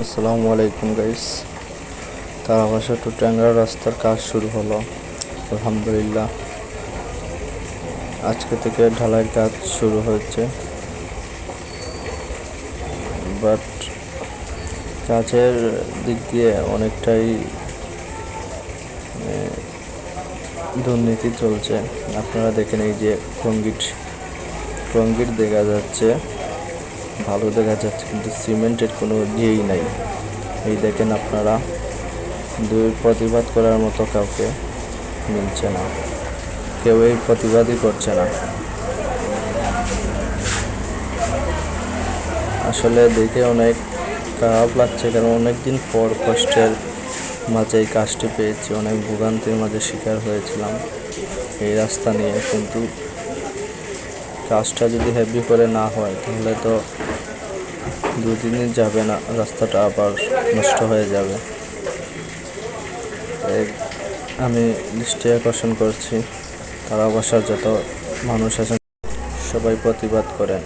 আসসালামু আলাইকুম guys. তারাবাসা two ট্যাংরা রাস্তার কাজ শুরু হলো আলহামদুলিল্লাহ। আজকে থেকে ঢালাইয়ের কাজ শুরু হয়েছে, বাট কাজের দিক দিয়ে অনেকটাই দুর্নীতি চলছে। আপনারা দেখেন, এই যে কংক্রিট দেখা যাচ্ছে, ভালো দেখা যাচ্ছে, কিন্তু সিমেন্টের কোনো ইয়েই নাই। এই দেখেন আপনারা, প্রতিবাদ করার মতো কাউকে মিলছে না, কেউ এই প্রতিবাদই করছে না। আসলে দেখে অনেক খারাপ লাগছে, কারণ অনেকদিন পর কষ্টের মাঝে এই কাজটি পেয়েছি। অনেক ভোগান্তির মাঝে শিকার হয়েছিলাম এই রাস্তা নিয়ে, কিন্তু কাজটা যদি হেভি করে না হয় তাহলে তো 2-3 দিন যাবে না, রাস্তাটা আবার নষ্ট হয়ে যাবে। আমি দৃষ্টি আকর্ষণ করছি, তারা বাসার যত মানুষ আছেন সবাই প্রতিবাদ করেন।